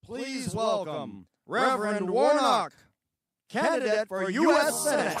Please welcome Reverend Warnock, candidate for U.S. Senate.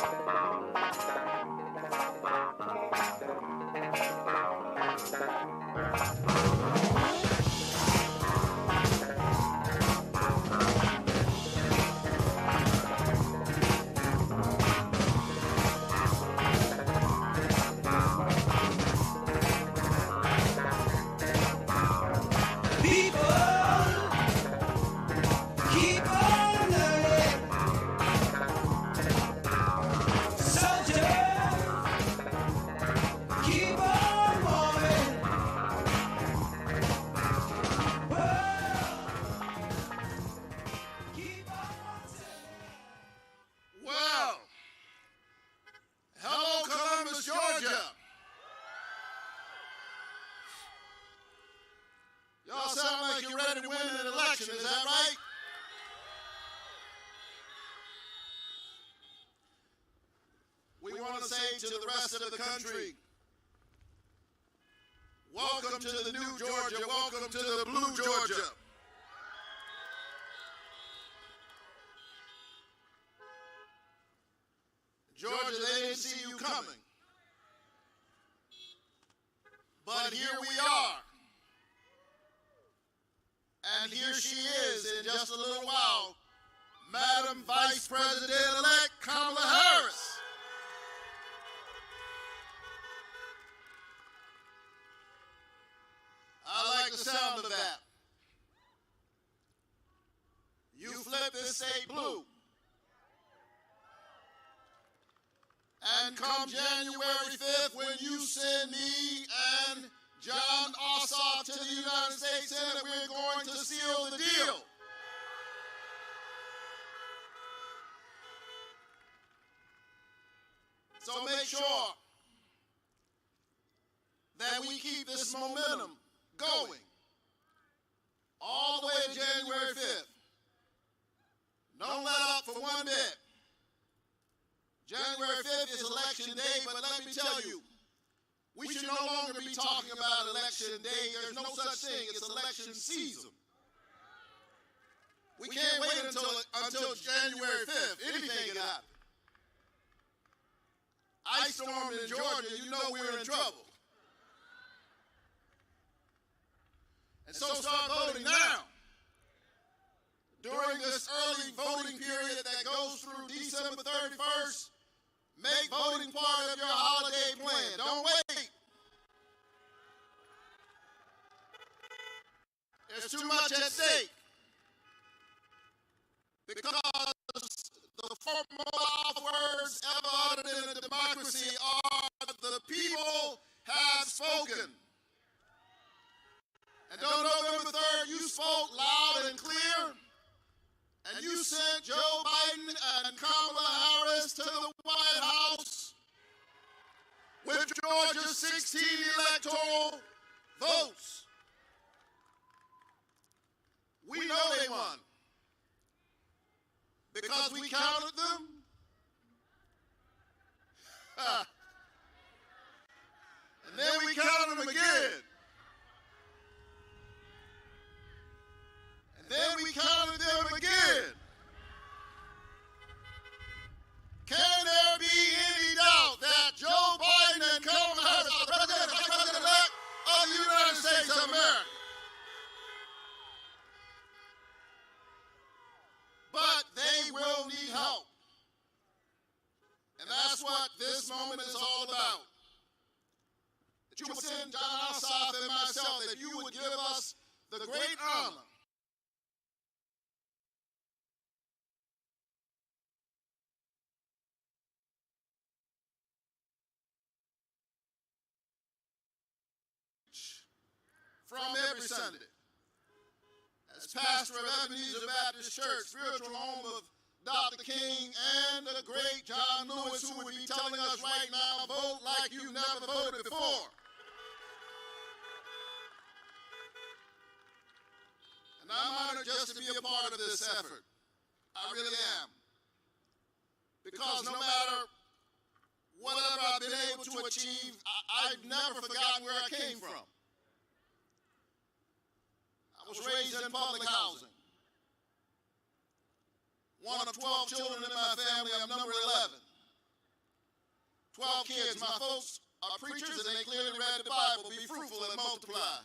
Y'all sound like you're ready to win an election, is that right? We want to say to the rest of the country, welcome to the new Georgia, welcome to the blue Georgia. Georgia, they didn't see you coming. But here we are. And here she is in just a little while, Madam Vice President-elect Kamala Harris. I like the sound of that. You flip this state blue. And come January 5th, when you send me and Jon Ossoff to the United States Senate, we're going to seal the deal. So make sure that we keep this momentum going all the way to January 5th. Don't let up for one bit. January 5th is election day, but let me tell you, we should no longer be talking about election day. There's no such thing. It's election season. We can't wait until January 5th. Anything can happen. Ice stormed in Georgia, you know we're in trouble. And so start voting now. During this early voting period that goes through December 31st, make voting part of your holiday plan. Don't wait. There's too much at stake. Because the foremost words ever uttered in a democracy are, the people have spoken. And on November 3rd, you spoke loud and clear, and you sent Joe Biden and Kamala Harris to the White House with Georgia's 16 electoral votes. We know they won because we counted them. And then we counted them again. And then we counted them again. Can there be any doubt that Joe Biden and Kamala Harris are the President-elect of the United States of America? But they will need help. And that's what this moment is all about. That you would send Jon Ossoff and myself, that you would give us the great honor from every Sunday. As pastor of Ebenezer Baptist Church, spiritual home of Dr. King and the great John Lewis, who would be telling us right now, vote like you never voted before. And I'm honored just to be a part of this effort. I really am. Because no matter whatever I've been able to achieve, I've never forgotten where I came from. I was raised in public housing. one of 12 children in my family. I'm number 11. 12 kids. My folks are preachers and they clearly read the Bible. Be fruitful and multiply.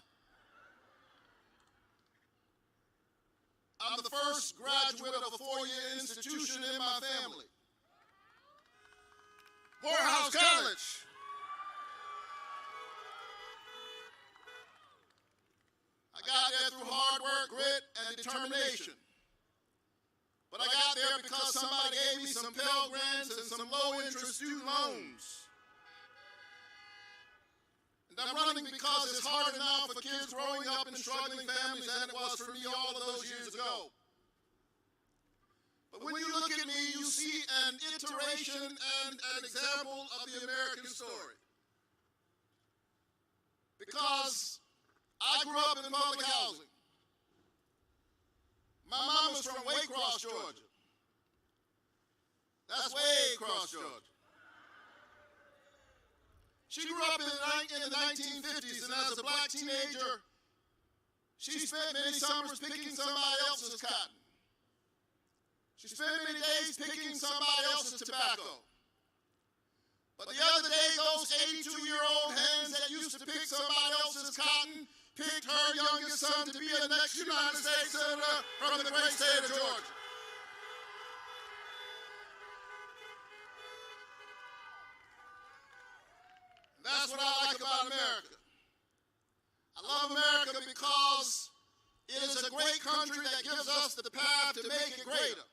I'm the first graduate of a 4-year institution in my family. Morehouse College. I got there through hard work, grit, and determination. But I got there because somebody gave me some Pell Grants and some low-interest student loans. And I'm running because it's harder now for kids growing up in struggling families than it was for me all of those years ago. But when you look at me, you see an iteration and an example of the American story. Because I grew up in public housing. My mom was from Waycross, Georgia. That's Waycross, Georgia. She grew up in the 1950s, and as a black teenager, she spent many summers picking somebody else's cotton. She spent many days picking somebody else's tobacco. But the other day, those 82-year-old hands that used to pick somebody else's cotton picked her youngest son to be the next United States Senator from the great state of Georgia. And that's what I like about America. I love America because it is a great country that gives us the path to make it greater.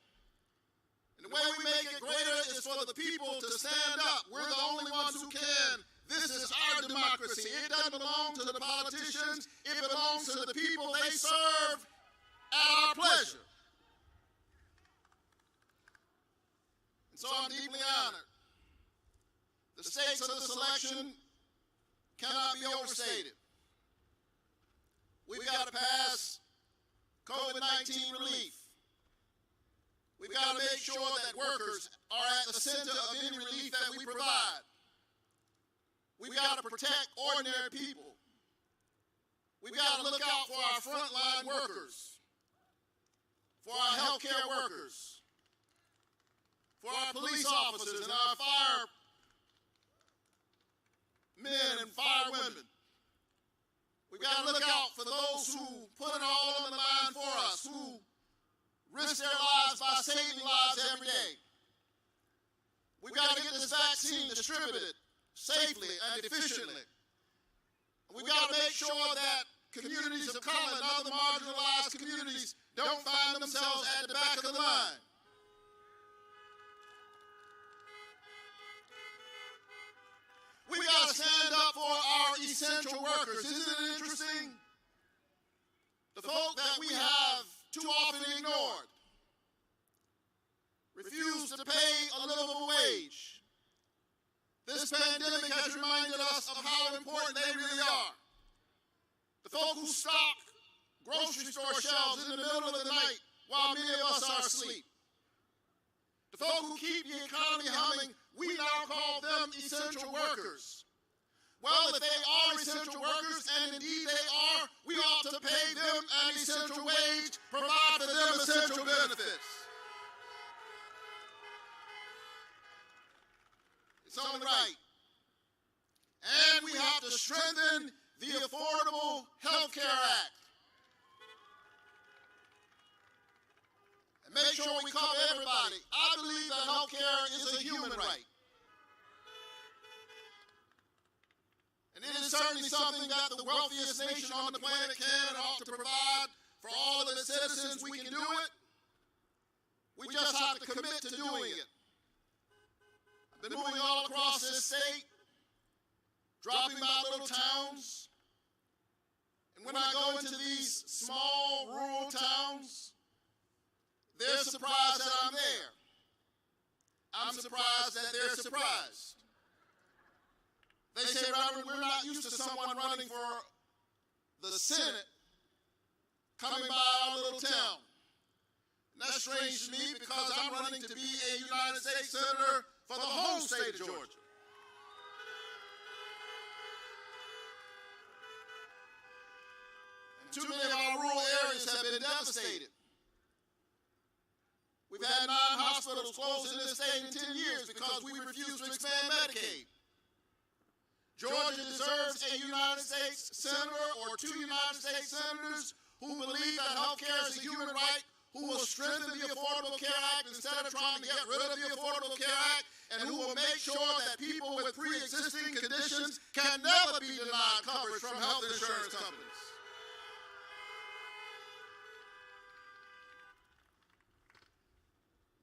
And the way we make it greater is for the people to stand up. We're the only ones who can. This is our democracy. It doesn't belong to the politicians. It belongs to the people. They serve at our pleasure. And so I'm deeply honored. The stakes of this election cannot be overstated. We've got to pass COVID-19 relief. We've got to make sure that workers are at the center of any relief that we provide. We've got to protect ordinary people. We've got to look out for our frontline workers, for our healthcare workers, for our police officers and our firemen and firewomen. We've got to look out for those who put it all on the line for us, who risk their lives by saving lives every day. We've got to get this vaccine distributed safely and efficiently. We've got to make sure that communities of color and other marginalized communities don't find themselves at the back of the line. We've got to stand up for our essential workers. Isn't it interesting? The folk that we have too often ignored, refuse to pay a livable wage. This pandemic has reminded us of how important they really are. The folk who stock grocery store shelves in the middle of the night while many of us are asleep. The folk who keep the economy humming, we now call them essential workers. Well, if they are essential workers, and indeed they are, we ought to pay them an essential wage, provide for them essential benefits. It's only right. And we have to strengthen the Affordable Health Care Act. And make sure we cover everybody. I believe that health care is a human right. And it is certainly something that the wealthiest nation on the planet can and ought to provide for all of its citizens. We can do it. We just have to commit to doing it. I've been moving all across this state, dropping by little towns. And when I go into these small rural towns, they're surprised that I'm there. I'm surprised that they're surprised. They say, Reverend, we're not used to someone running for the Senate coming by our little town. And that's strange to me because I'm running to be a United States Senator for the whole state of Georgia. And too many of our rural areas have been devastated. We've had 9 hospitals closed in this state in 10 years because we refuse to expand Medicaid. Georgia deserves a United States senator or 2 United States senators who believe that health care is a human right, who will strengthen the Affordable Care Act instead of trying to get rid of the Affordable Care Act, and who will make sure that people with pre-existing conditions can never be denied coverage from health insurance companies.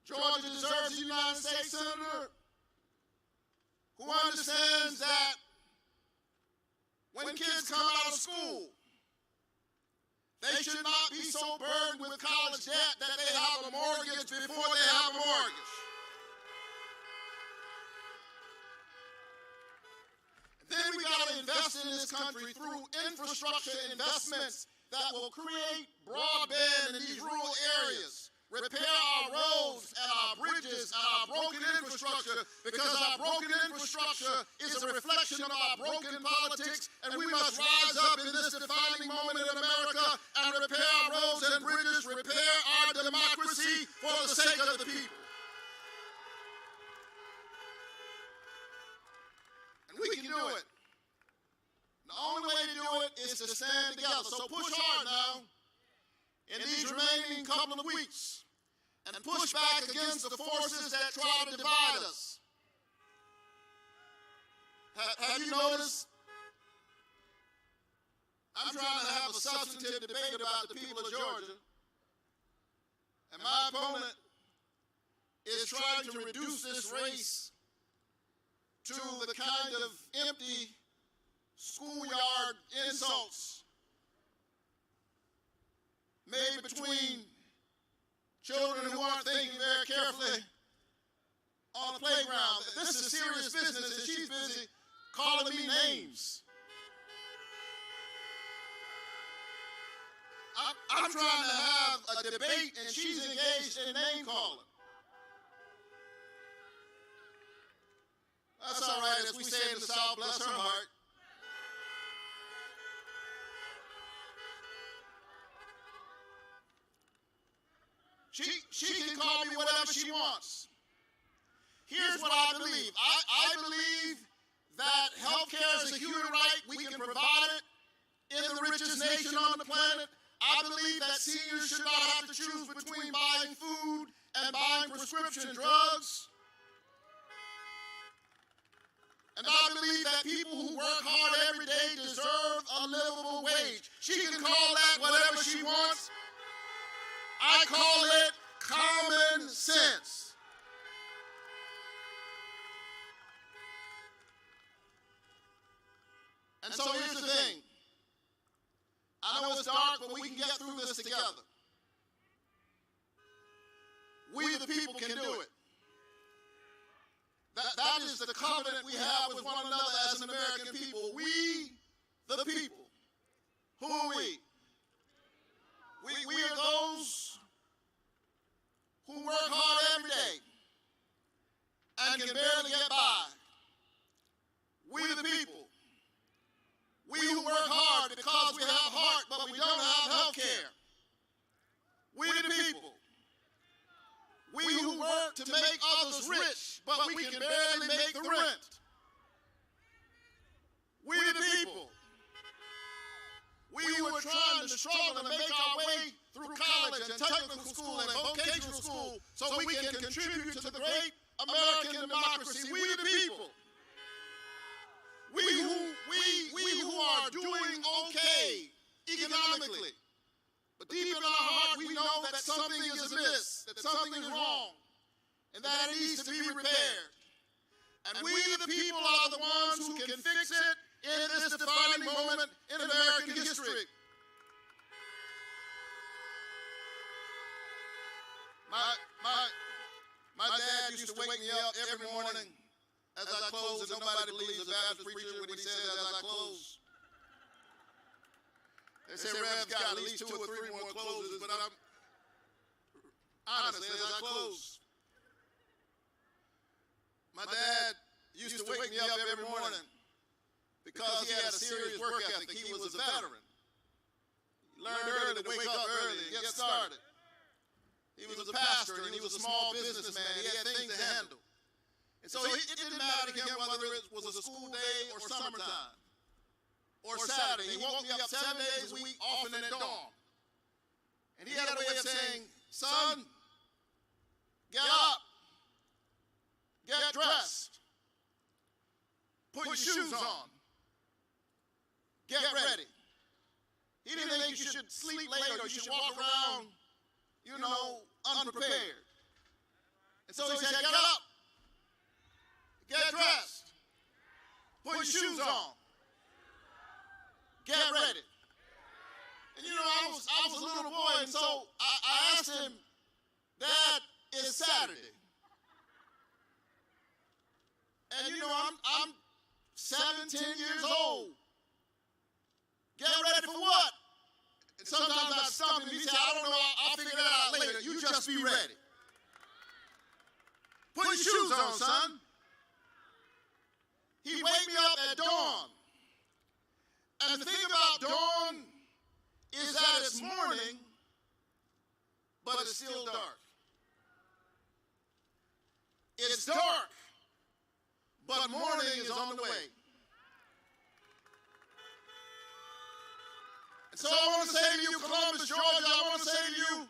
Georgia deserves a United States senator who understands that when kids come out of school, they should not be so burdened with college debt that they have a mortgage before they have a mortgage. Then we got to invest in this country through infrastructure investments that will create broadband in these rural areas, repair our roads and our bridges and our broken infrastructure, because our broken infrastructure is a reflection of our broken politics, and we must rise up in this defining moment in America and repair our roads and bridges, repair our democracy for the sake of the people. And we can do it. The only way to do it is to stand together. So push hard now in these remaining couple of weeks and push back against the forces that try to divide us. Have you noticed? I'm trying to have a substantive debate about the people of Georgia, and my opponent is trying to reduce this race to the kind of empty schoolyard insults made between children who aren't thinking very carefully on the playground. This is serious business, and she's busy calling me names. I'm trying to have a debate, and she's engaged in name calling. That's all right, as we say in the South, bless her heart. She can call me whatever she wants. Here's what I believe. I believe that health care is a human right. We can provide it in the richest nation on the planet. I believe that seniors should not have to choose between buying food and buying prescription drugs. And I believe that people who work hard every day deserve a livable wage. She can call that whatever she wants. I call it common sense. And so here's the thing. I know it's dark, but we can get through this together. We the people can do it. That is the covenant we have with one another as an American people. We, the people. Who are we? We are those who work hard every day and can barely get by. We the people. We who work hard because we have heart, but we don't have health care. We the people. We who work to make others rich, but we can barely make the rent. We the people. We who are trying to struggle and make our way through college and technical school and vocational school so we can contribute to the great American democracy. We the people. We who are doing okay economically. But deep in our heart, we know that something is amiss, that something is wrong, and that it needs to be repaired. And we, the people, are the ones who can fix it in this defining moment in American history. My dad used to wake me up every morning as I close, and nobody believes a Baptist preacher when he says as I close. They say Rev's got at least 2 or 3 more closes, but I'm honestly, as I close, my dad used to wake me up every morning because he had a serious work ethic. He was a veteran. He learned early to wake up early and get started. He was a pastor and he was a small businessman. He had things to handle. And so it didn't matter to him whether it was a school day or summertime or Saturday. He woke me up 7 days a week, often at dawn. And he had a way of saying, son, get up, get dressed, put your shoes on, get ready. He didn't think you should sleep late or you should walk around, unprepared. And so he said, get up, get dressed, put your shoes on, get ready. And I was a little boy, and so I asked him, Dad, it's Saturday. And I'm 7, 10 years old. Get ready for what? And sometimes I stump him. He said, I don't know, I'll figure that out later. You just be ready. Put your shoes on, son. He wake me up at dawn. And the thing about dawn is that it's morning, but it's still dark. It's dark, but morning is on the way. And so I want to say to you, Columbus, Georgia, I want to say to you,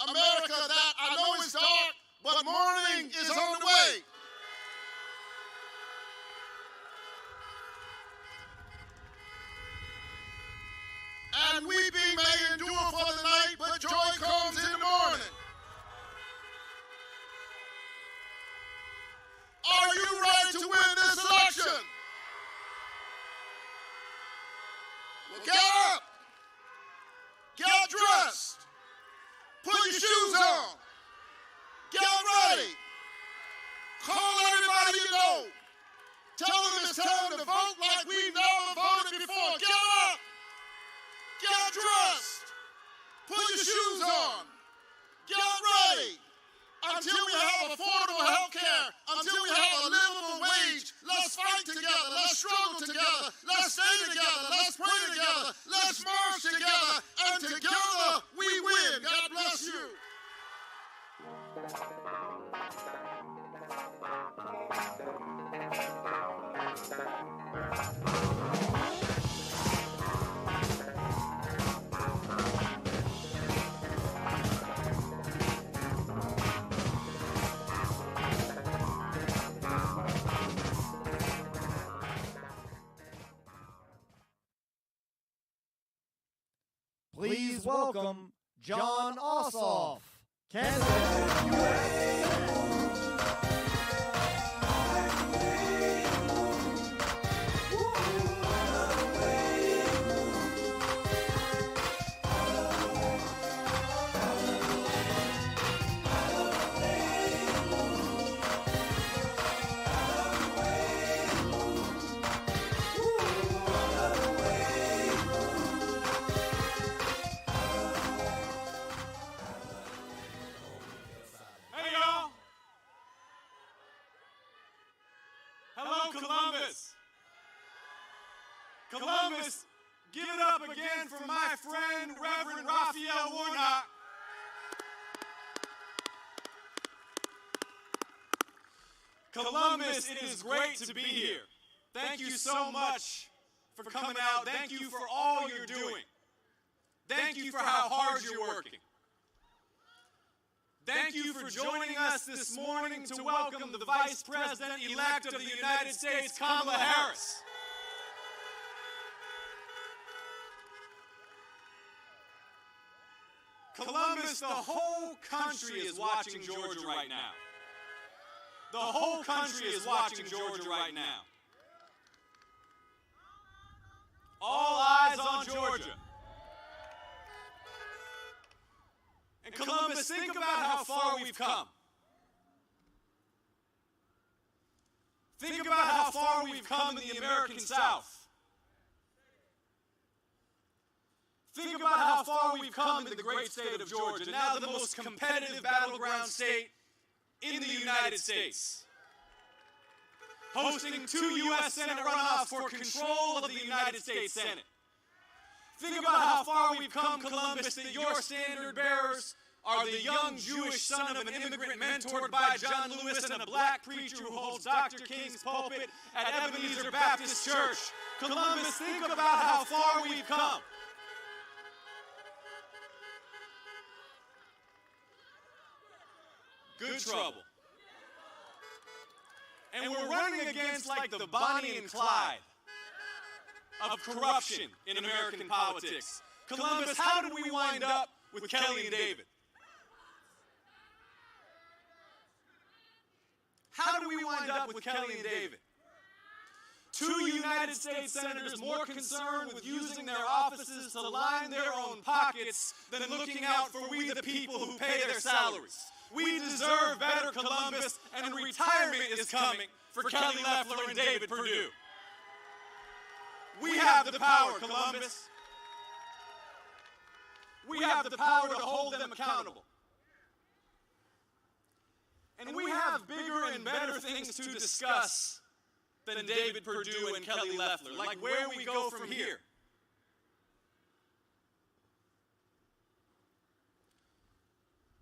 America, that I know it's dark, but morning is on the way. And weeping may endure for the night, but joy comes in the morning. Are you ready to win this election? Well, get up. Get dressed. Put your shoes on. Get ready. Call everybody you know. Tell them it's time to vote like we've never voted before. Get up. Get dressed. Put your shoes on. Get ready. Until we have affordable health care, until we have a livable wage, let's fight together, let's struggle together, let's stay together, let's pray together, let's march together, and together we win. God bless you. Please welcome Jon Ossoff, candidate USA. Columbus, give it up again for my friend, Reverend Raphael Warnock. Columbus, it is great to be here. Thank you so much for coming out. Thank you for all you're doing. Thank you for how hard you're working. Thank you for joining us this morning to welcome the Vice President-elect of the United States, Kamala Harris. Columbus, the whole country is watching Georgia right now. The whole country is watching Georgia right now. All eyes on Georgia. And Columbus, think about how far we've come. Think about how far we've come in the American South. Think about how far we've come in the great state of Georgia, now the most competitive battleground state in the United States. Hosting 2 U.S. Senate runoffs for control of the United States Senate. Think about how far we've come, Columbus, that your standard bearers are the young Jewish son of an immigrant mentored by John Lewis and a black preacher who holds Dr. King's pulpit at Ebenezer Baptist Church. Columbus, think about how far we've come. Good trouble. And we're running against like the Bonnie and Clyde of corruption in American politics. Columbus, how did we wind up with Kelly and David? How did we wind up with Kelly and David? Two United States senators more concerned with using their offices to line their own pockets than looking out for we the people who pay their salaries. We deserve better, Columbus, and retirement is coming for Kelly Loeffler and David Perdue. We have the power, Columbus. We have the power to hold them accountable. And we have bigger and better things to discuss than David Perdue and Kelly Loeffler, like where we go from here.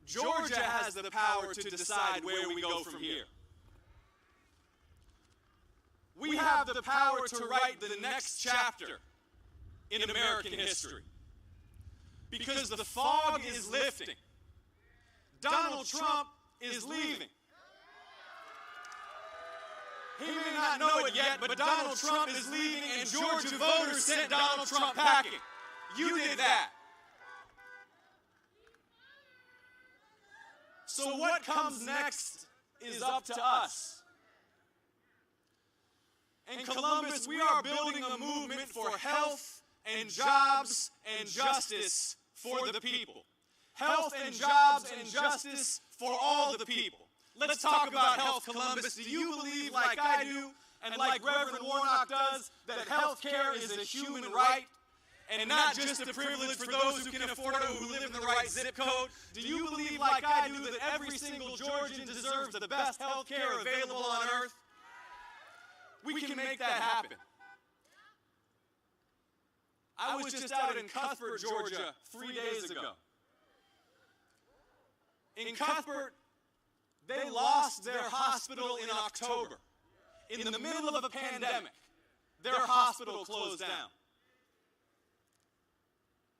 Georgia has the power to decide where we go from here. We have the power to write the next chapter in American history. Because the fog is lifting. Donald Trump is leaving. He may not know it yet, but Donald Trump is leaving, and Georgia voters sent Donald Trump packing. You did that. So what comes next is up to us. In Columbus, we are building a movement for health and jobs and justice for the people. Health and jobs and justice for all the people. Let's talk about health, Columbus. Do you believe, like I do, and like Reverend Warnock does, that health care is a human right and not just a privilege for those who can afford it, who live in the right zip code? Do you believe, like I do, that every single Georgian deserves the best health care available on earth? We can make that happen. I was just out in Cuthbert, Georgia, 3 days ago. In Cuthbert, they lost their hospital in October. In the middle of a pandemic, their hospital closed down.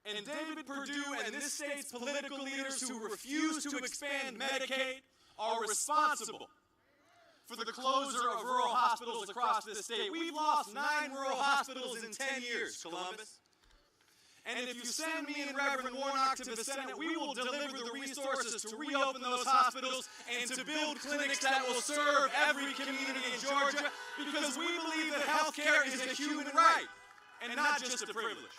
And David Perdue and this state's political leaders who refuse to expand Medicaid are responsible for the closure of rural hospitals across this state. We've lost 9 rural hospitals in 10 years, Columbus. And if you send me and Reverend Warnock to the Senate, we will deliver the resources to reopen those hospitals and to build clinics that will serve every community in Georgia, because we believe that health care is a human right and not just a privilege.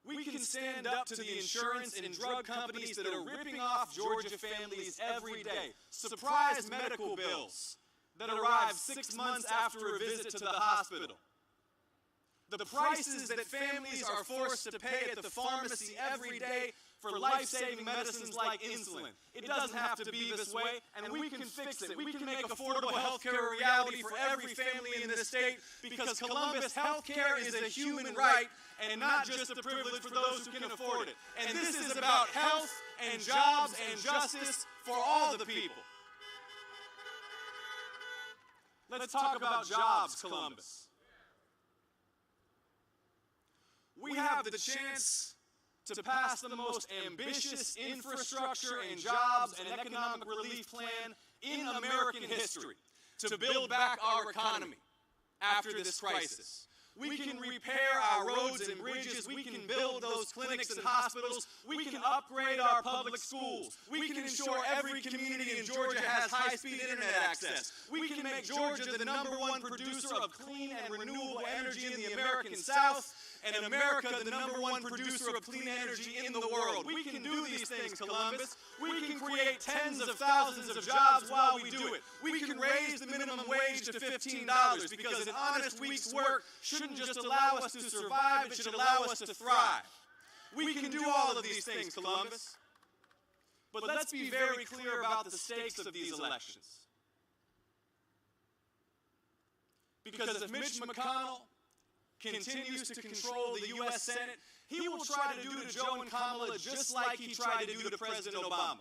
We can stand up to the insurance and drug companies that are ripping off Georgia families every day. Surprise medical bills that arrive 6 months after a visit to the hospital. The prices that families are forced to pay at the pharmacy every day for life-saving medicines like insulin. It doesn't have to be this way, and we can fix it. We can make affordable health care a reality for every family in this state, because Columbus, health care is a human right and not just a privilege for those who can afford it. And this is about health and jobs and justice for all the people. Let's talk about jobs, Columbus. We have the chance to pass the most ambitious infrastructure and jobs and economic relief plan in American history to build back our economy after this crisis. We can repair our roads and bridges. We can build those clinics and hospitals. We can upgrade our public schools. We can ensure every community in Georgia has high-speed internet access. We can make Georgia the #1 producer of clean and renewable energy in the American South, and America the #1 producer of clean energy in the world. We can do these things, Columbus. We can create tens of thousands of jobs while we do it. We can raise the minimum wage to $15, because an honest week's work shouldn't just allow us to survive, it should allow us to thrive. We can do all of these things, Columbus. But let's be very clear about the stakes of these elections. Because if Mitch McConnell continues to control the U.S. Senate, he will try to do to Joe and Kamala just like he tried to do to President Obama.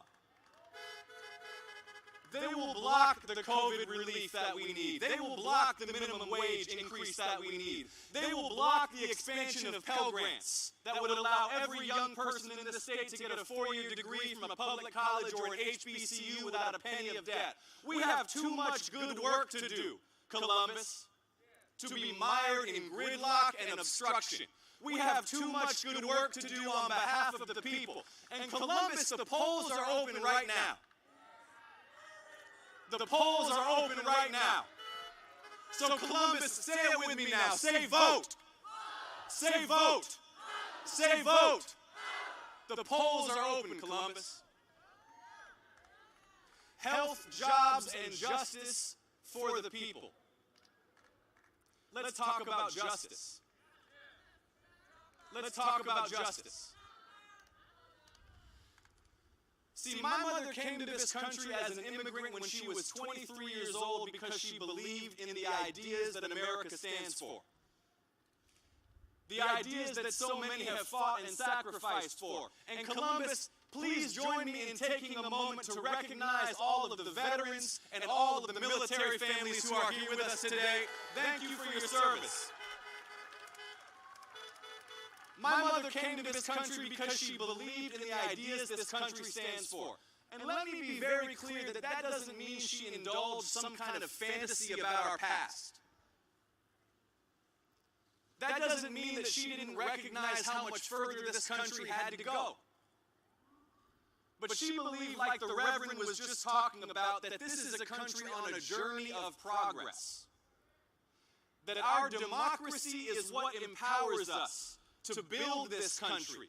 They will block the COVID relief that we need. They will block the minimum wage increase that we need. They will block the expansion of Pell Grants that would allow every young person in the state to get a 4-year degree from a public college or an HBCU without a penny of debt. We have too much good work to do, Columbus, to be mired in gridlock and obstruction. We have too much good work to do on behalf of the people. And Columbus, the polls are open right now. The polls are open right now. So Columbus, say it with me now. Say vote. Say vote. Say vote. The polls are open, Columbus. Health, jobs, and justice for the people. Let's talk about justice. Let's talk about justice. See, my mother came to this country as an immigrant when she was 23 years old because she believed in the ideas that America stands for. The ideas that so many have fought and sacrificed for. And Columbus, please join me in taking a moment to recognize all of the veterans and all of the military families who are here with us today. Thank you for your service. My mother came to this country because she believed in the ideas this country stands for. And let me be very clear that that doesn't mean she indulged some kind of fantasy about our past. That doesn't mean that she didn't recognize how much further this country had to go. But she believed, like the Reverend was just talking about, that this is a country on a journey of progress. That our democracy is what empowers us to build this country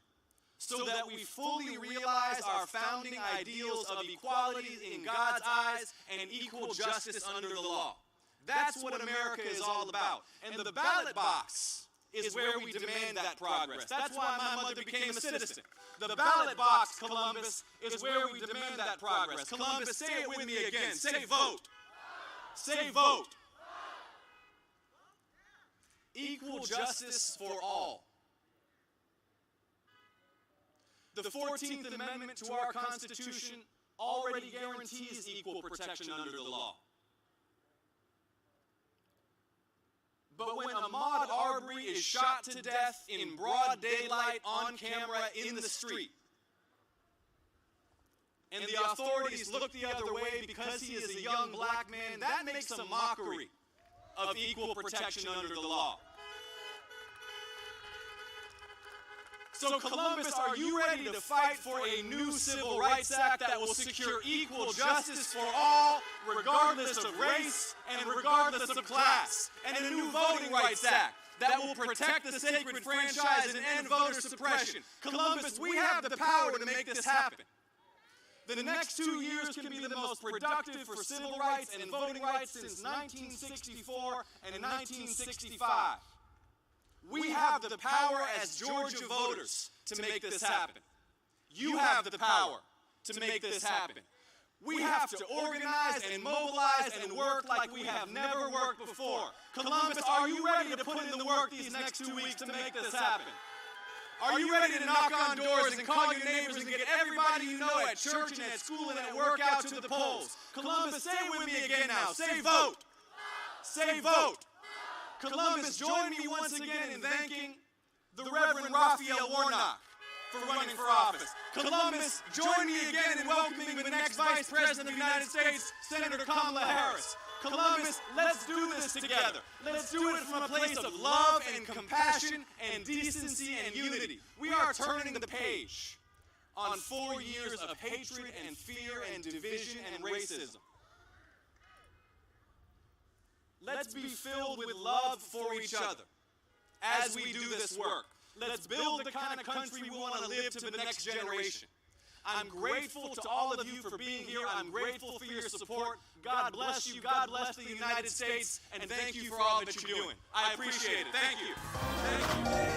so that we fully realize our founding ideals of equality in God's eyes and equal justice under the law. That's what America is all about. And the ballot box is where we demand that progress. That's why my mother became a citizen. The ballot box, Columbus, is where we demand that progress. Columbus, say it with me again. Say vote. Say vote. Equal justice for all. The 14th Amendment to our Constitution already guarantees equal protection under the law. But when Ahmaud Arbery is shot to death in broad daylight on camera in the street, and the authorities look the other way because he is a young black man, that makes a mockery of equal protection under the law. So Columbus, are you ready to fight for a new Civil Rights Act that will secure equal justice for all, regardless of race and regardless of class, and a new Voting Rights Act that will protect the sacred franchise and end voter suppression? Columbus, we have the power to make this happen. The next 2 years can be the most productive for civil rights and voting rights since 1964 and 1965. We have the power as Georgia voters to make this happen. You have the power to make this happen. We have to organize and mobilize and work like we have never worked before. Columbus, are you ready to put in the work these next 2 weeks to make this happen? Are you ready to knock on doors and call your neighbors and get everybody you know at church and at school and at work out to the polls? Columbus, say it with me again now. Say vote. Say vote. Columbus, join me once again in thanking the Reverend Raphael Warnock for running for office. Columbus, join me again in welcoming the next Vice President of the United States, Senator Kamala Harris. Columbus, let's do this together. Let's do it from a place of love and compassion and decency and unity. We are turning the page on 4 years of hatred and fear and division and racism. Let's be filled with love for each other as we do this work. Let's build the kind of country we want to live to the next generation. I'm grateful to all of you for being here. I'm grateful for your support. God bless you. God bless the United States. And thank you for all that you're doing. I appreciate it. Thank you. Thank you.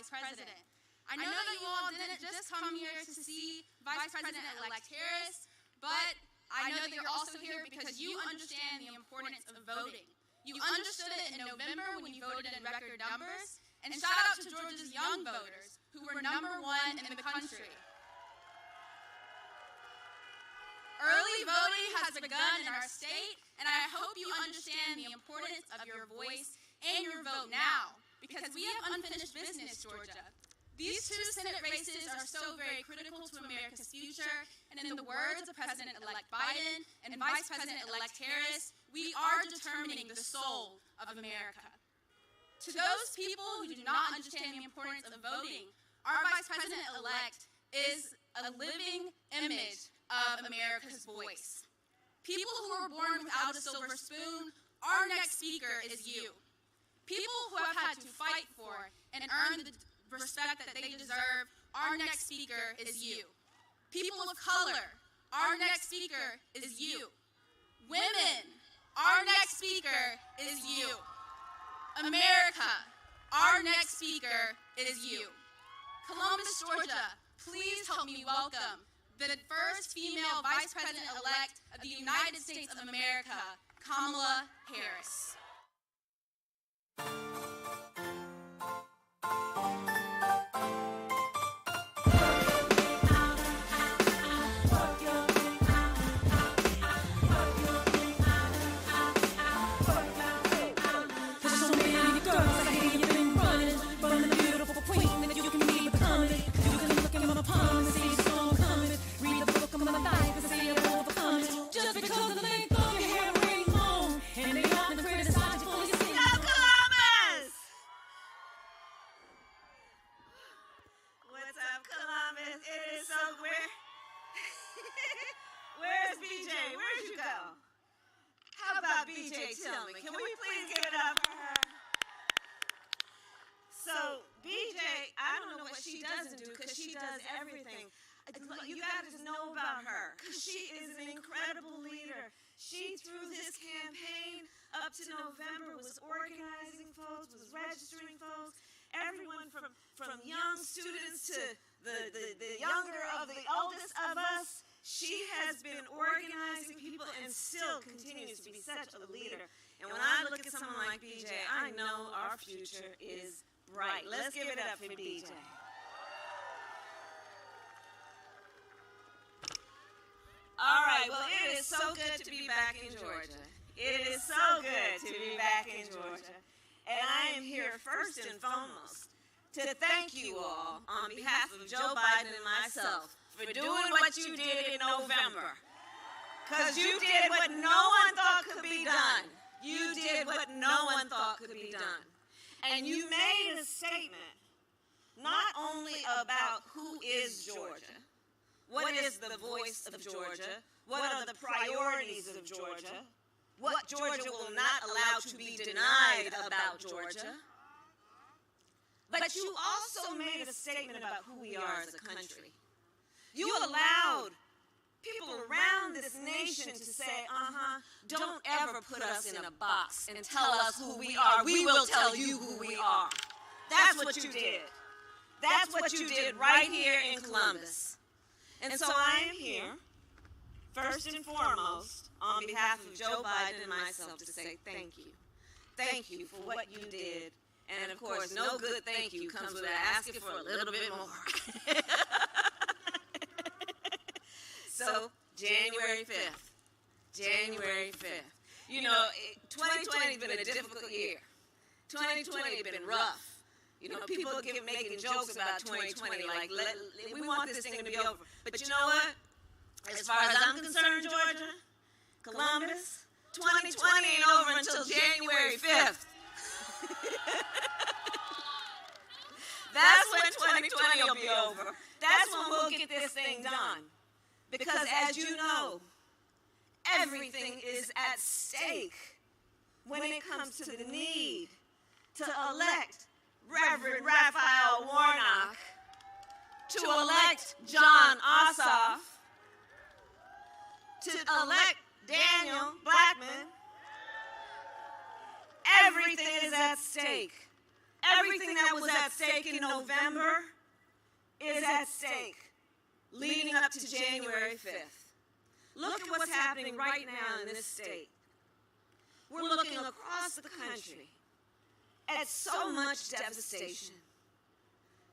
Vice President. I know that you all didn't just come here to see Vice President-elect Harris, but I know that you're also here because you understand the importance of voting. You understood it in November when you voted in record numbers, and shout out to Georgia's young voters who were #1 in the country. Early voting has begun in our state, and I hope you understand the importance of your voice and your vote now, because we have unfinished business, Georgia. These 2 Senate races are so very critical to America's future, and in the words of President-elect Biden and Vice President-elect Harris, we are determining the soul of America. To those people who do not understand the importance of voting, our Vice President-elect is a living image of America's voice. People who were born without a silver spoon, our next speaker is you. People who have had to fight for and earn the respect that they deserve, our next speaker is you. People of color, our next speaker is you. Women, our next speaker is you. America, our next speaker is you. Columbus, Georgia, please help me welcome the first female Vice President-elect of the United States of America, Kamala Harris. Where's BJ? Where'd you go? How about BJ? Tell me. Can we please give it up for her? So, BJ, I don't know what she doesn't do because she does everything. You got to know about her because she is an incredible leader. She, through this campaign up to November, was organizing folks, was registering folks, everyone from young students to the younger of the oldest of us. She has been organizing people and still continues to be such a leader. And when I look at someone like BJ, I know our future is bright. Let's give it up for BJ. All right, well, it is so good to be back in Georgia. It is so good to be back in Georgia. And I am here first and foremost to thank you all on behalf of Joe Biden and myself for doing what you did in November. Because you did what no one thought could be done. You did what no one thought could be done. And you made a statement not only about who is Georgia, what is the voice of Georgia, what are the priorities of Georgia, what Georgia will not allow to be denied about Georgia, but you also made a statement about who we are as a country. You allowed people around this nation to say, don't ever put us in a box and tell us who we are. We will tell you who we are. That's what you did. That's what you did right here in Columbus. And so I am here, first and foremost, on behalf of Joe Biden and myself to say thank you. Thank you for what you did. And of course, no good thank you comes without asking for a little bit more. So, January 5th. January 5th. You know, 2020 has been a difficult year. 2020 has been rough. You know, people making jokes about 2020, like, we want this thing to be over. But you know what? As far as I'm concerned, Georgia, Columbus, 2020 ain't over until January 5th. That's when 2020 will be over. That's when we'll get this thing done. Because as you know, everything is at stake when it comes to the need to elect Reverend Raphael Warnock, to elect Jon Ossoff, to elect Daniel Blackman. Everything is at stake. Everything that was at stake in November is at stake leading up to January 5th. Look at what's happening right now in this state. We're looking across the country at so much devastation.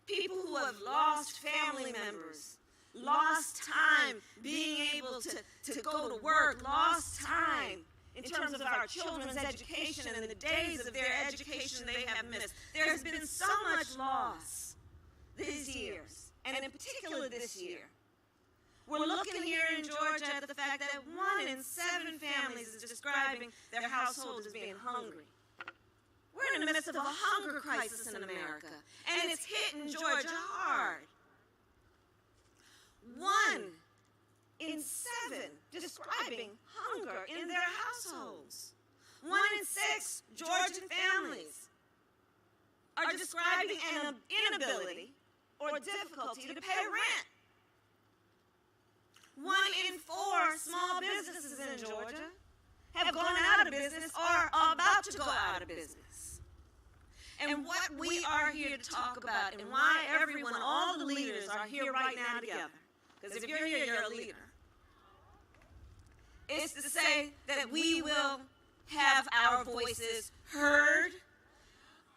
People who have lost family members, lost time being able to go to work, lost time in terms of our children's education and the days of their education they have missed. There's been so much loss these years, and in particular this year. We're looking here in Georgia at the fact that 1 in 7 families is describing their household as being hungry. We're in the midst of a hunger crisis in America, and it's hitting Georgia hard. 1 in 7 describing hunger in their households. 1 in 6 Georgian families are describing an inability or difficulty to pay rent. 1 in 4 small businesses in Georgia have gone out of business or are about to go out of business. And what we are here to talk about, and why everyone, all the leaders are here right now together, because if you're here, you're a leader, is to say that we will have our voices heard.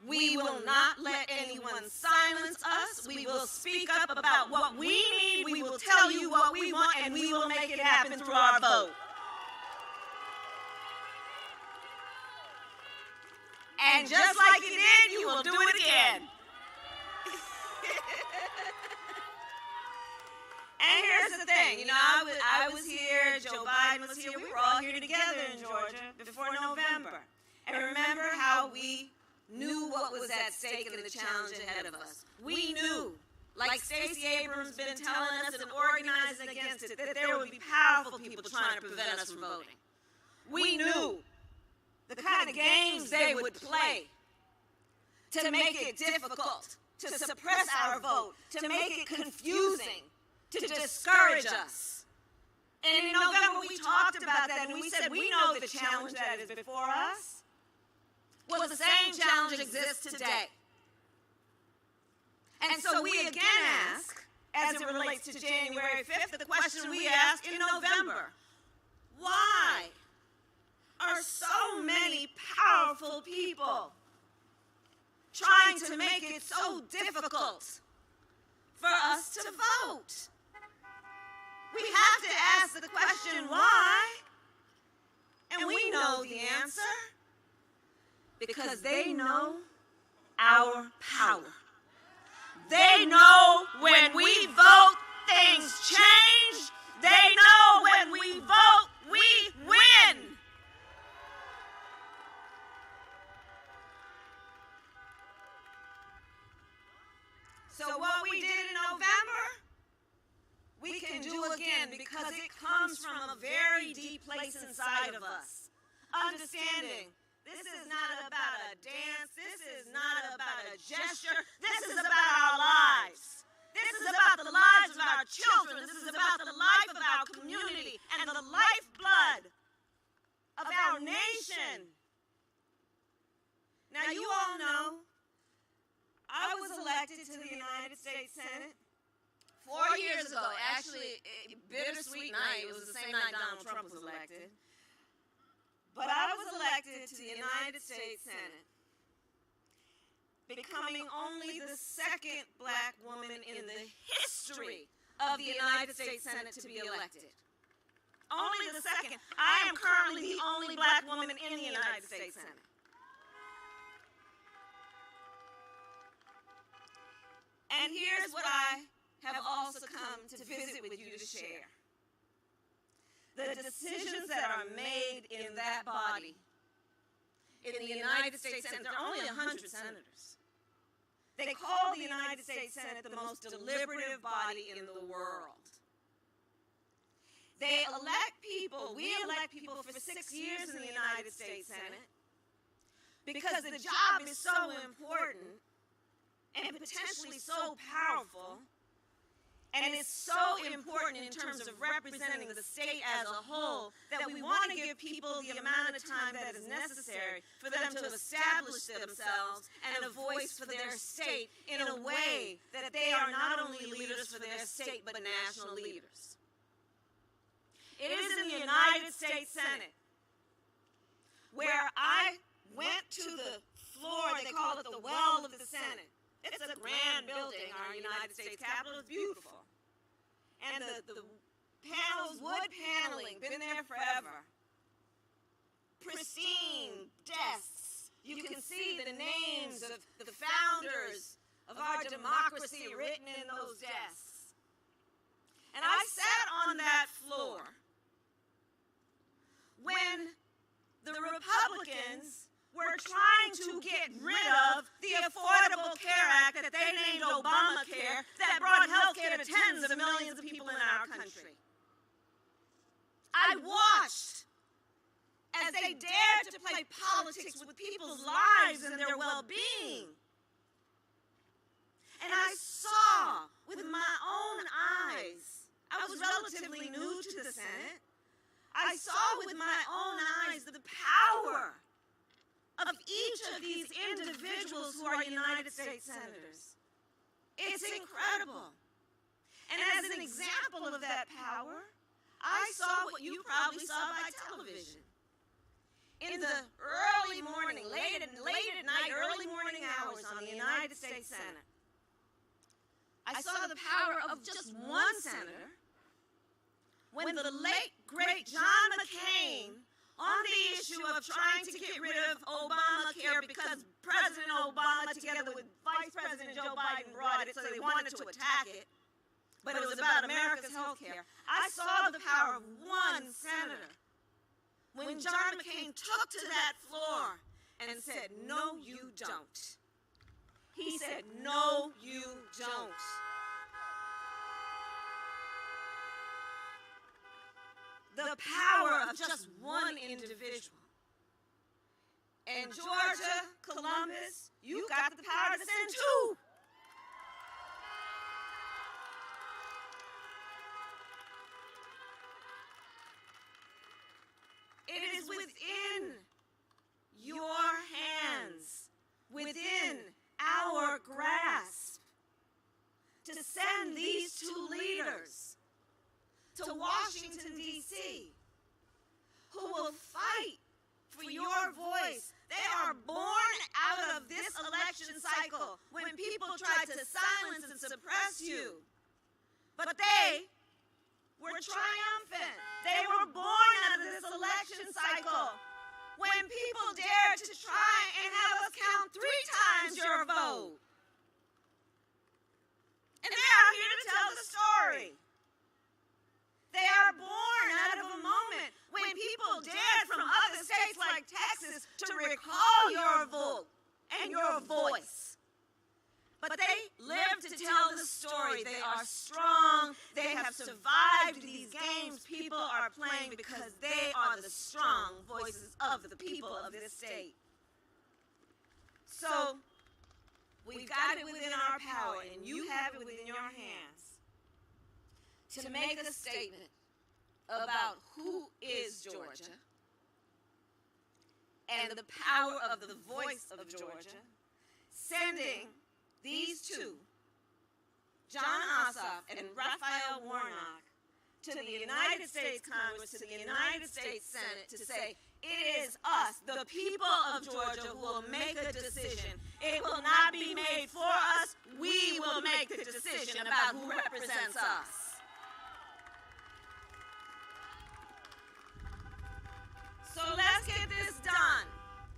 We will not let anyone silence us. We will speak up about what we need. We will tell you what we want, and we will make it happen through our vote. And just like you did, you will do it again. And here's the thing, you know, I was here, Joe Biden was here, we were all here together in Georgia before November. And remember how we knew what was at stake and the challenge ahead of us. We knew, like Stacey Abrams been telling us and organizing against it, that there would be powerful people trying to prevent us from voting. We knew the kind of games they would play to make it difficult, to suppress our vote, to make it confusing, to discourage us. And in November we talked about that and we said we know the challenge that is before us. Well, the same challenge exists today. And so we again ask, as it relates to January 5th, the question we asked in November: why are so many powerful people trying to make it so difficult for us to vote? We have to ask the question, why? And we know the answer. Because they know our power. They know when we vote, things change. They know when we vote, we win. So what we did in November, we can do again because it comes from a very deep place inside of us. Understanding this is not about a dance. This is not about a gesture. This is about our lives. This is about the lives of our children. This is about the life of our community and the lifeblood of our nation. Now, you all know I was elected to the United States Senate 4 years ago. Actually, bittersweet night. It was the same night Donald Trump was elected. But I was elected to the United States Senate, becoming only the second black woman in the history of the United States Senate to be elected. Only the second. I am currently the only black woman in the United States Senate. And here's what I have also come to visit with you to share. The decisions that are made in that body, in the United States Senate, there are only 100 senators. They call the United States Senate the most deliberative body in the world. They elect people, we elect people for 6 years in the United States Senate because the job is so important and potentially so powerful. And it's so important in terms of representing the state as a whole that we want to give people the amount of time that is necessary for them to establish themselves and a voice for their state in a way that they are not only leaders for their state but national leaders. It is in the United States Senate where I went to the floor, they call it the well of the Senate. It's a grand building, our United States Capitol is beautiful. And the panels, wood paneling, been there forever. Pristine desks. You can see the names of the founders of our democracy written in those desks. And I sat on that floor when the Republicans were trying to get rid of the Affordable Care Act that they named Obamacare that brought health care to tens of millions of people in our country. I watched as they dared to play politics with people's lives and their well-being. And I saw with my own eyes, I was relatively new to the Senate, I saw with my own eyes the power of each of these individuals who are United States Senators. It's incredible. And as an example of that power, I saw what you probably saw by television. In the early morning, late at night, early morning hours on the United States Senate, I saw the power of just one senator when the late, great John McCain, on the issue of trying to get rid of Obamacare because President Obama, together with Vice President Joe Biden, brought it, so they wanted to attack it, but it was about America's health care. I saw the power of one senator when John McCain took to that floor and said, "No, you don't." He said, "No, you don't." The power of just one individual. And Georgia, Columbus, you got the power to send two. It is within your hands, within our grasp, to send these two leaders to Washington, D.C., who will fight for your voice. They are born out of this election cycle when people tried to silence and suppress you. But they were triumphant. They were born out of this election cycle when people dared to try and have us count 3 times your vote. And they are here to tell the story. They are born out of a moment when people dared from other states like Texas to recall your vote and your voice. But they live to tell the story. They are strong. They have survived these games people are playing because they are the strong voices of the people of this state. So we've got it within our power, and you have it within your hands, to make a statement about who is Georgia and the power of the voice of Georgia, sending these two, Jon Ossoff and Raphael Warnock, to the United States Congress, to the United States Senate, to say, it is us, the people of Georgia, who will make a decision. It will not be made for us. We will make the decision about who represents us. So let's get this done.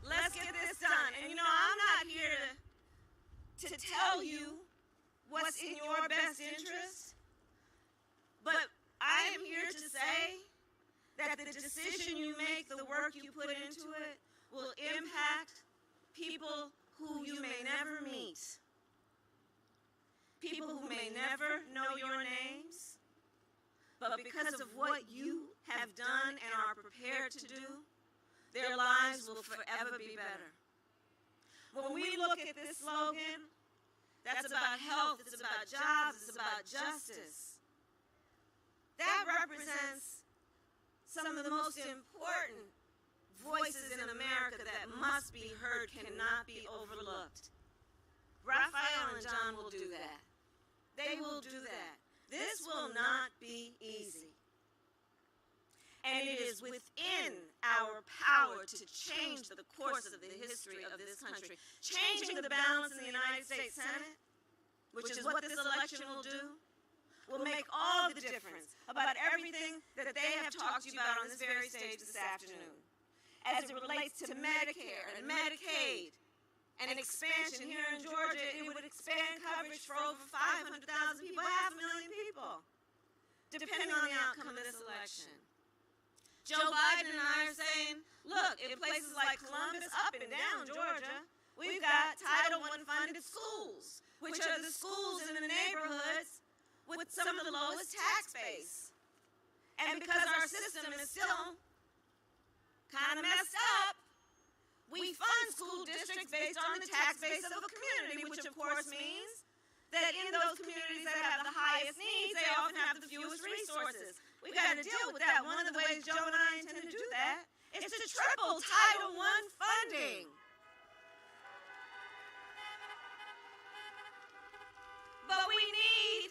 Let's get this done. And you know, I'm not here to tell you what's in your best interest, but I am here to say that the decision you make, the work you put into it, will impact people who you may never meet, people who may never know your names, but because of what you have done and are prepared to do, their lives will forever be better. When we look at this slogan, That's about health. It's about jobs. It's about justice. That represents some of the most important voices in America that must be heard, cannot be overlooked. Raphael and Jon will do that. They will do that. This will not be easy. And it is within our power to change the course of the history of this country. Changing the balance in the United States Senate, which is what this election will do, will make all the difference about everything that they have talked to you about on this very stage this afternoon. As it relates to Medicare and Medicaid and an expansion here in Georgia, it would expand coverage for over 500,000 people, 500,000 people, depending on the outcome of this election. Joe Biden and I are saying, look, in places like Columbus, up and down Georgia, we've got Title I funded schools, which are the schools in the neighborhoods with some of the lowest tax base. And because our system is still kind of messed up, we fund school districts based on the tax base of a community, which of course means that in those communities that have the highest needs, they often have the fewest resources. We've got to deal with that. One of the ways Joe and I intend to do that is to triple Title I funding. But we need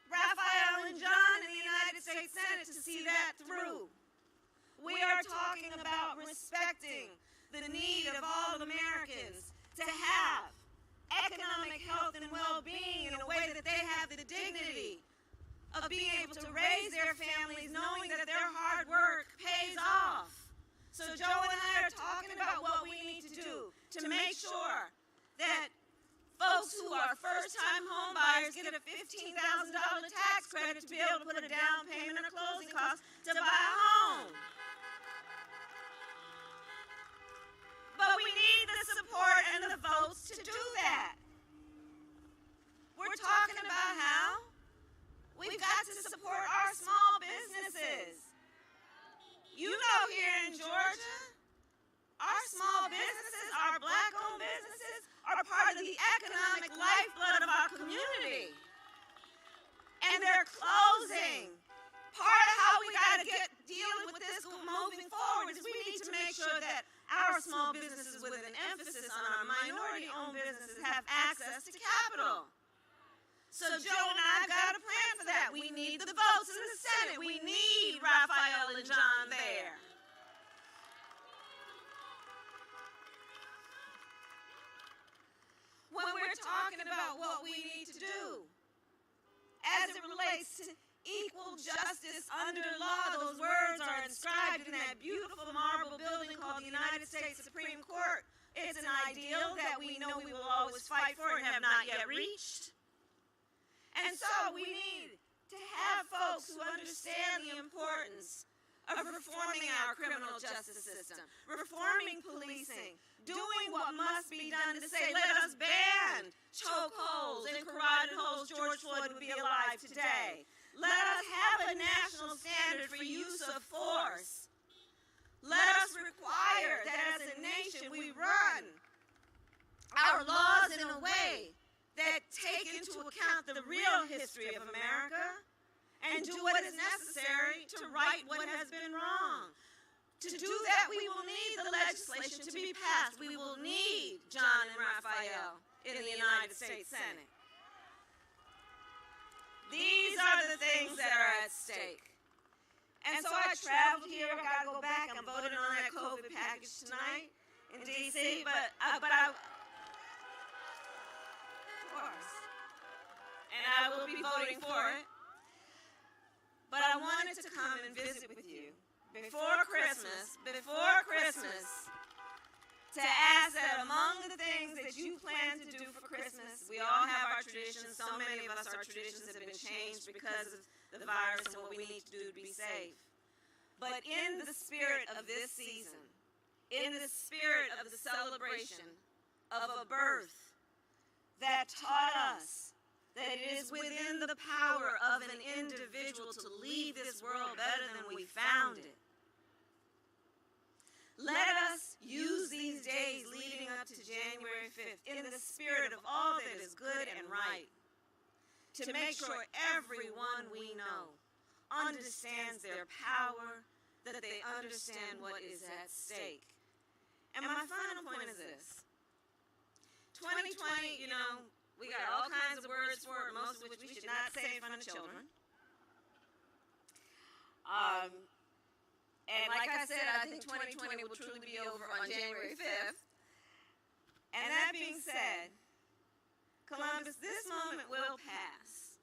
Raphael and Jon in the United States Senate to see that through. We are talking about respecting the need of all Americans to have economic health and well-being in a way that they have the dignity of being able to raise their families knowing that their hard work pays off. So Joe and I are talking about what we need to do to make sure that folks who are first-time home buyers get a $15,000 tax credit to be able to put a down payment or closing costs to buy a home. But we need the support and the votes to do that. We're talking about how we've got to support our small businesses. You know, here in Georgia, our small businesses, our black-owned businesses, are part of the economic lifeblood of our community. And they're closing. Part of how we got to deal with this moving forward is we need to make sure that our small businesses, with an emphasis on our minority-owned businesses, have access to capital. So Joe and I have got a plan for that. We need the votes in the Senate. We need Raphael and Jon there. When we're talking about what we need to do, as it relates to equal justice under law, those words are inscribed in that beautiful marble building called the United States Supreme Court. It's an ideal that we know we will always fight for and have not yet reached. And so we need to have folks who understand the importance of reforming our criminal justice system, reforming policing, doing what must be done to say, let us ban chokeholds and carotid holes. George Floyd would be alive today. Let us have a national standard for use of force. Let us require that as a nation we run our laws in a way that take into account the real history of America and do what is necessary to right what has been wrong. To do that, we will need the legislation to be passed. We will need Jon and Raphael in the United States Senate. These are the things that are at stake. And so I traveled here. I got to go back. I'm voting on that COVID package tonight in D.C., but I and I will be voting for it. But I wanted to come and visit with you before Christmas, to ask that among the things that you plan to do for Christmas, we all have our traditions. So many of us, our traditions have been changed because of the virus and what we need to do to be safe. But in the spirit of this season, in the spirit of the celebration of a birth that taught us that it is within the power of an individual to leave this world better than we found it. Let us use these days leading up to January 5th in the spirit of all that is good and right, to make sure everyone we know understands their power, that they understand what is at stake. And my final point is this. 2020, we got all kinds of words for it, most of which we should not say in front of children. And like I said, I think 2020 will truly be over on January 5th. And that being said, Columbus, this moment will pass.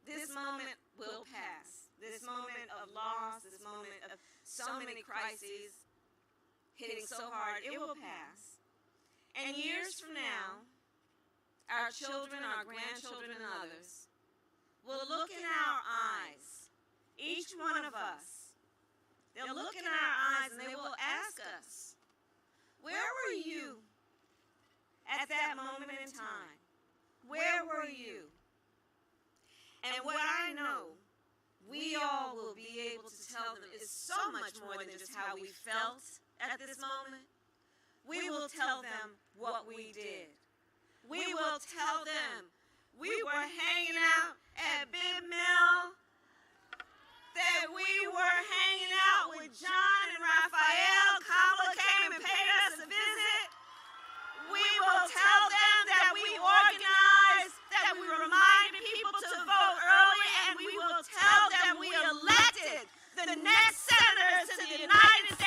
This moment will pass. This moment of loss, this moment of so many crises hitting so hard, it will pass. And years from now, our children, our grandchildren, and others will look in our eyes, each one of us. They'll look in our eyes and they will ask us, where were you at that moment in time? Where were you? And what I know we all will be able to tell them is so much more than just how we felt at this moment. We will tell them what we did. We will tell them we were hanging out at Bib Mill, that we were hanging out with Jon and Raphael. Kamala came and paid us a visit. We will tell them that we organized, that we reminded people to vote early, and we will tell them we elected the next senators to the United States.